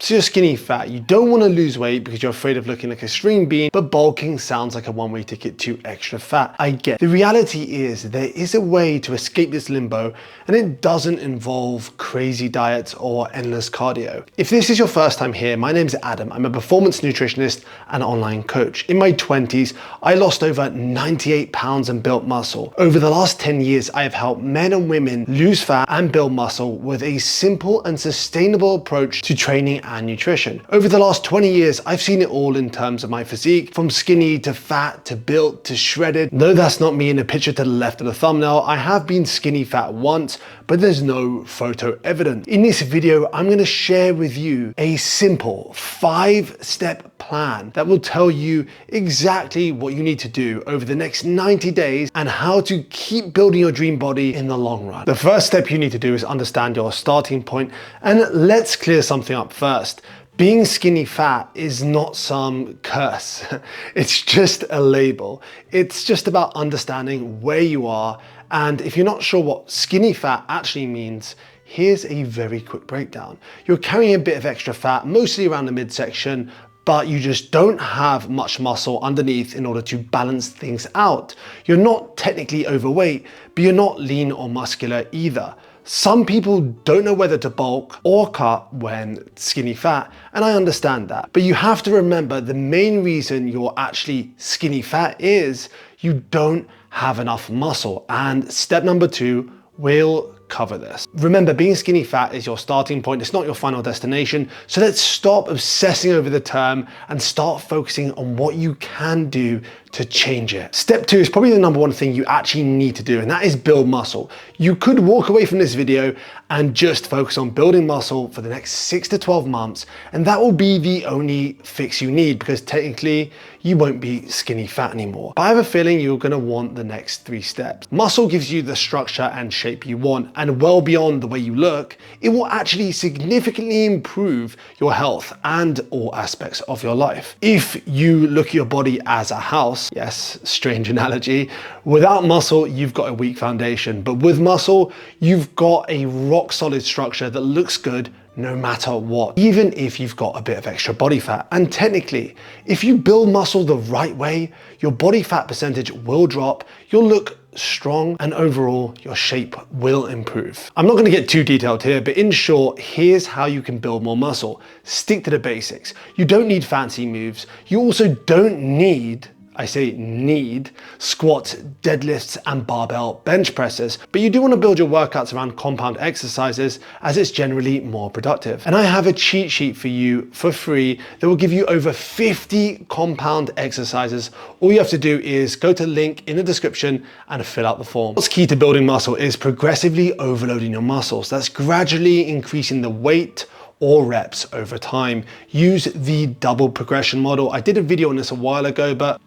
So you're skinny fat, you don't want to lose weight because you're afraid of looking like a string bean, but bulking sounds like a one-way ticket to extra fat. I get it. The reality is there is a way to escape this limbo, and it doesn't involve crazy diets or endless cardio. If this is your first time here, my name is Adam. I'm a performance nutritionist and online coach. In my 20s, I lost over 98 pounds and built muscle. Over the last 10 years, I have helped men and women lose fat and build muscle with a simple and sustainable approach to training and nutrition. Over the last 20 years, I've seen it all in terms of my physique, from skinny to fat to built to shredded. No, that's not me in the picture to the left of the thumbnail. I have been skinny fat once, but there's no photo evidence. In this video, I'm going to share with you a simple 5-step plan that will tell you exactly what you need to do over the next 90 days and how to keep building your dream body in the long run. The first step you need to do is understand your starting point, and let's clear something up first. Being skinny fat is not some curse. It's just a label. It's just about understanding where you are. And if you're not sure what skinny fat actually means, here's a very quick breakdown. You're carrying a bit of extra fat, mostly around the midsection, but you just don't have much muscle underneath in order to balance things out. You're not technically overweight, but you're not lean or muscular either. Some people don't know whether to bulk or cut when skinny fat, and I understand that. But you have to remember the main reason you're actually skinny fat is you don't have enough muscle. And step number 2 will cover this. Remember, being skinny fat is your starting point. It's not your final destination. So let's stop obsessing over the term and start focusing on what you can do to change it. Step 2 is probably the number 1 thing you actually need to do, and that is build muscle. You could walk away from this video and just focus on building muscle for the next 6 to 12 months, and that will be the only fix you need because technically you won't be skinny fat anymore. But I have a feeling you're gonna want the next 3 steps. Muscle gives you the structure and shape you want, and well beyond the way you look, it will actually significantly improve your health and all aspects of your life. If you look at your body as a house, yes, strange analogy, without muscle, you've got a weak foundation, but with muscle, you've got a rock solid structure that looks good no matter what, even if you've got a bit of extra body fat. And technically, if you build muscle the right way, your body fat percentage will drop, you'll look strong, and overall your shape will improve. I'm not going to get too detailed here, but in short, here's how you can build more muscle. Stick to the basics. You don't need fancy moves. You also don't need, I say need, squats, deadlifts, and barbell bench presses, but you do want to build your workouts around compound exercises as it's generally more productive. And I have a cheat sheet for you for free that will give you over 50 compound exercises. All you have to do is go to the link in the description and fill out the form. What's key to building muscle is progressively overloading your muscles. That's gradually increasing the weight or reps over time. Use the double progression model. I did a video on this a while ago, but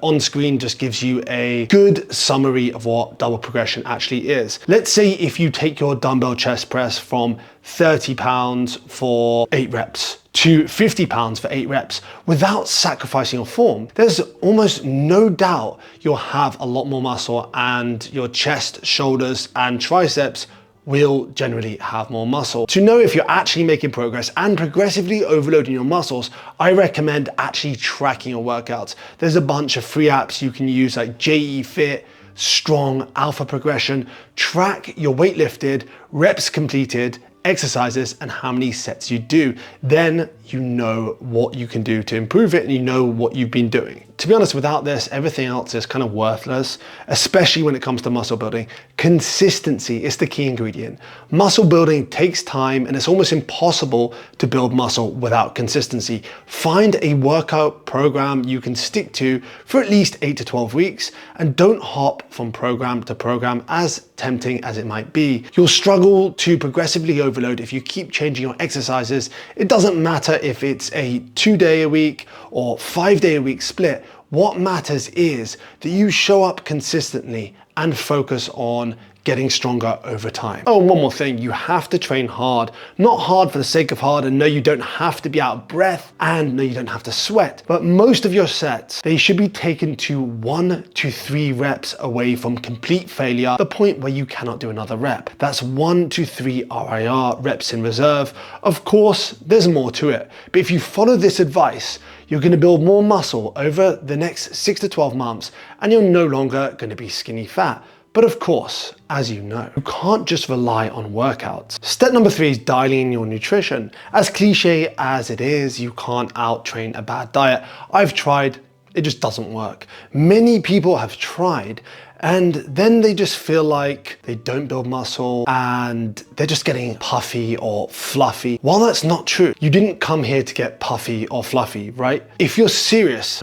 on screen just gives you a good summary of what double progression actually is. Let's say if you take your dumbbell chest press from 30 pounds for 8 reps to 50 pounds for 8 reps without sacrificing your form, there's almost no doubt you'll have a lot more muscle, and your chest, shoulders, and triceps will generally have more muscle. To know if you're actually making progress and progressively overloading your muscles, I recommend actually tracking your workouts. There's a bunch of free apps you can use like JE Fit, Strong, Alpha Progression. Track your weight lifted, reps completed, exercises, and how many sets you do. Then you know what you can do to improve it, and you know what you've been doing. To be honest, without this, everything else is kind of worthless, especially when it comes to muscle building. Consistency is the key ingredient. Muscle building takes time, and it's almost impossible to build muscle without consistency. Find a workout program you can stick to for at least 8 to 12 weeks, and don't hop from program to program, as tempting as it might be. You'll struggle to progressively overload if you keep changing your exercises. It doesn't matter if it's a 2-day-a-week or 5-day-a-week split. What matters is that you show up consistently and focus on getting stronger over time. Oh, and one more thing, you have to train hard. Not hard for the sake of hard, and no, you don't have to be out of breath, and no, you don't have to sweat. But most of your sets, they should be taken to 1 to 3 reps away from complete failure, the point where you cannot do another rep. That's 1 to 3 RIR, reps in reserve. Of course, there's more to it, but if you follow this advice, you're going to build more muscle over the next 6 to 12 months, and you're no longer going to be skinny fat. But of course, as you know, you can't just rely on workouts. Step number 3 is dialing in your nutrition. As cliche as it is, you can't out-train a bad diet. I've tried, it just doesn't work. Many people have tried, and then they just feel like they don't build muscle and they're just getting puffy or fluffy. While that's not true, you didn't come here to get puffy or fluffy, right? If you're serious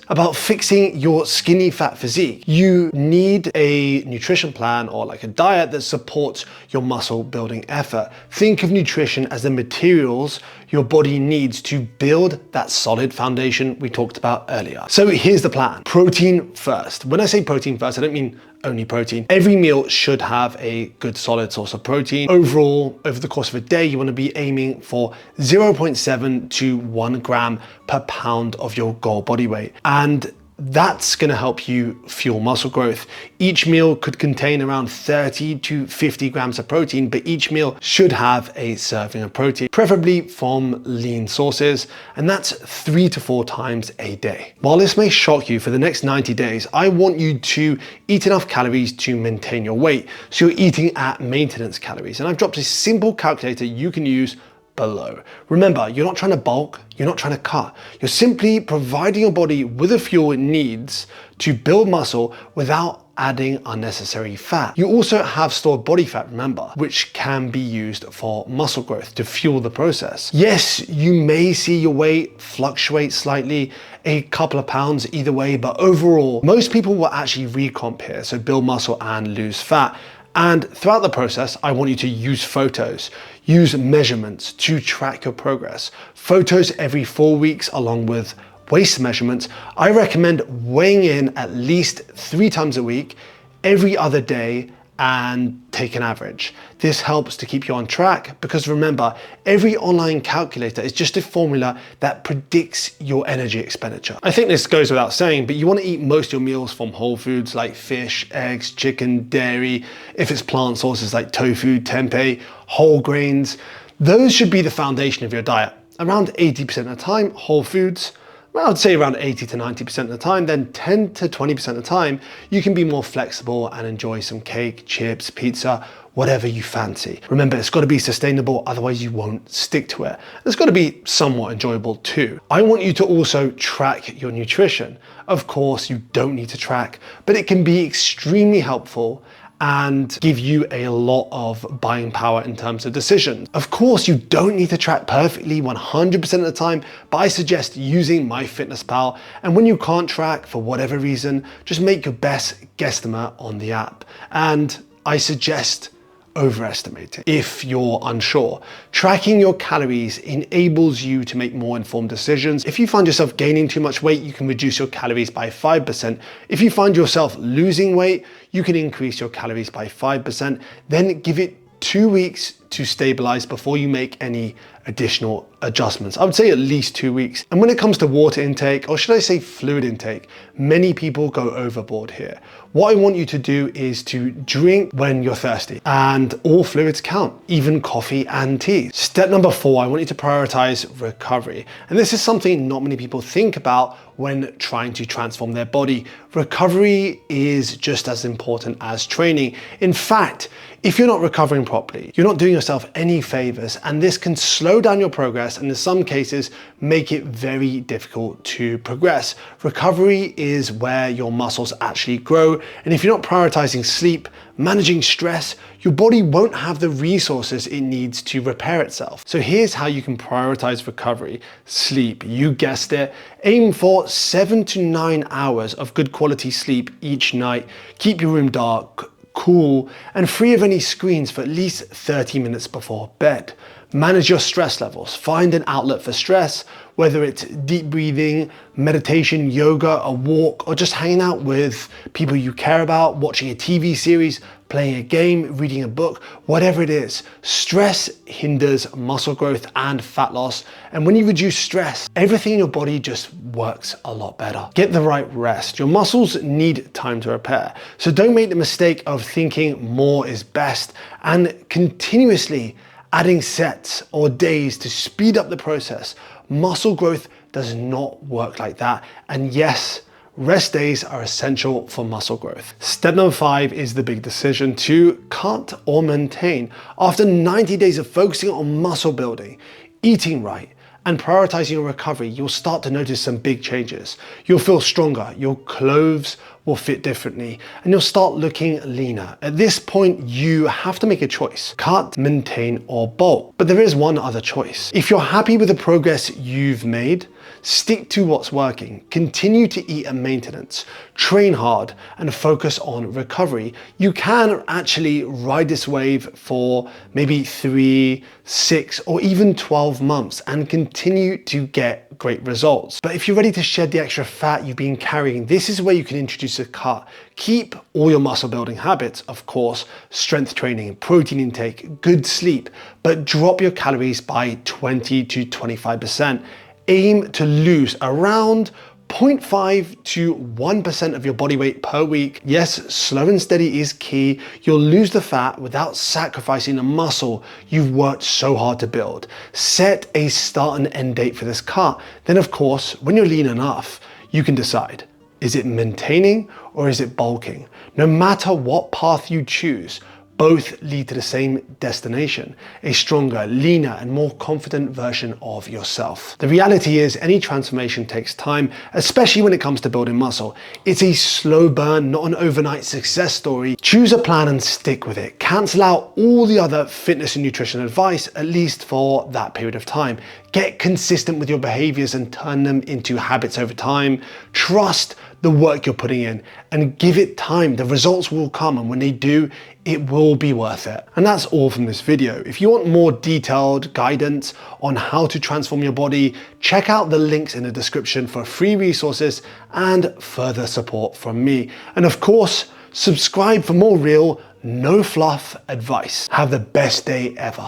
about fixing your skinny fat physique, you need a nutrition plan or like a diet that supports your muscle building effort. Think of nutrition as the materials your body needs to build that solid foundation we talked about earlier. So here's the plan. Protein first. When I say protein first, I don't mean only protein. Every meal should have a good solid source of protein. Overall, over the course of a day, you want to be aiming for 0.7 to 1 gram per pound of your goal body weight. And that's going to help you fuel muscle growth. Each meal could contain around 30 to 50 grams of protein, but each meal should have a serving of protein, preferably from lean sources, and that's 3 to 4 times a day. While this may shock you, for the next 90 days, I want you to eat enough calories to maintain your weight. So you're eating at maintenance calories. And I've dropped a simple calculator you can use below. Remember, you're not trying to bulk, you're not trying to cut. You're simply providing your body with the fuel it needs to build muscle without adding unnecessary fat. You also have stored body fat, remember, which can be used for muscle growth to fuel the process. Yes, you may see your weight fluctuate slightly, a couple of pounds either way, but overall, most people will actually recomp here, so build muscle and lose fat. And throughout the process, I want you to use photos, use measurements to track your progress. Photos every 4 weeks along with waist measurements. I recommend weighing in at least 3 times a week, every other day, and take an average. This helps to keep you on track because remember, every online calculator is just a formula that predicts your energy expenditure. I think this goes without saying, but you want to eat most of your meals from whole foods like fish, eggs, chicken, dairy. If it's plant sources like tofu, tempeh, whole grains, those should be the foundation of your diet. Around 80% of the time, whole foods. I would say around 80 to 90% of the time, then 10 to 20% of the time, you can be more flexible and enjoy some cake, chips, pizza, whatever you fancy. Remember, it's got to be sustainable, otherwise you won't stick to it. It's got to be somewhat enjoyable too. I want you to also track your nutrition. Of course, you don't need to track, but it can be extremely helpful and give you a lot of buying power in terms of decisions. Of course, you don't need to track perfectly 100% of the time, but I suggest using MyFitnessPal. And when you can't track for whatever reason, just make your best guesstimate on the app. And I suggest overestimating if you're unsure. Tracking your calories enables you to make more informed decisions. If you find yourself gaining too much weight, you can reduce your calories by 5%. If you find yourself losing weight, you can increase your calories by 5%. Then give it 2 weeks to stabilize before you make any additional adjustments. I would say at least 2 weeks. And when it comes to water intake, or should I say fluid intake, many people go overboard here. What I want you to do is to drink when you're thirsty, and all fluids count, even coffee and tea. Step number 4, I want you to prioritize recovery. And this is something not many people think about when trying to transform their body. Recovery is just as important as training. In fact, if you're not recovering properly, you're not doing yourself any favors, and this can slow down your progress and in some cases make it very difficult to progress. Recovery is where your muscles actually grow, and if you're not prioritizing sleep, managing stress, your body won't have the resources it needs to repair itself. So here's how you can prioritize recovery. Sleep, you guessed it. Aim for 7 to 9 hours of good quality sleep each night. Keep your room dark, cool, and free of any screens for at least 30 minutes before bed. Manage your stress levels. Find an outlet for stress, whether it's deep breathing, meditation, yoga, a walk, or just hanging out with people you care about, watching a TV series. playing a game, reading a book, whatever it is. Stress hinders muscle growth and fat loss. And when you reduce stress, everything in your body just works a lot better. Get the right rest. Your muscles need time to repair. So don't make the mistake of thinking more is best and continuously adding sets or days to speed up the process. Muscle growth does not work like that. And yes, rest days are essential for muscle growth. Step number 5 is the big decision to cut or maintain. After 90 days of focusing on muscle building, eating right, and prioritizing your recovery, you'll start to notice some big changes. You'll feel stronger, your clothes will fit differently, and you'll start looking leaner. At this point, you have to make a choice: cut, maintain, or bulk. But there is one other choice. If you're happy with the progress you've made, stick to what's working. Continue to eat at maintenance, train hard, and focus on recovery. You can actually ride this wave for maybe 3, 6, or even 12 months and continue to get great results. But if you're ready to shed the extra fat you've been carrying, this is where you can introduce a cut. Keep all your muscle building habits, of course, strength training, protein intake, good sleep, but drop your calories by 20 to 25%. Aim to lose around 0.5 to 1% of your body weight per week. Yes, slow and steady is key. You'll lose the fat without sacrificing the muscle you've worked so hard to build. Set a start and end date for this cut. Then of course, when you're lean enough, you can decide, is it maintaining or is it bulking? No matter what path you choose, both lead to the same destination: a stronger, leaner, and more confident version of yourself. The reality is any transformation takes time, especially when it comes to building muscle. It's a slow burn, not an overnight success story. Choose a plan and stick with it. Cancel out all the other fitness and nutrition advice, at least for that period of time. Get consistent with your behaviors and turn them into habits over time. Trust the work you're putting in and give it time. The results will come, and when they do, it will be worth it. And that's all from this video. If you want more detailed guidance on how to transform your body, check out the links in the description for free resources and further support from me. And of course, subscribe for more real, no fluff advice. Have the best day ever.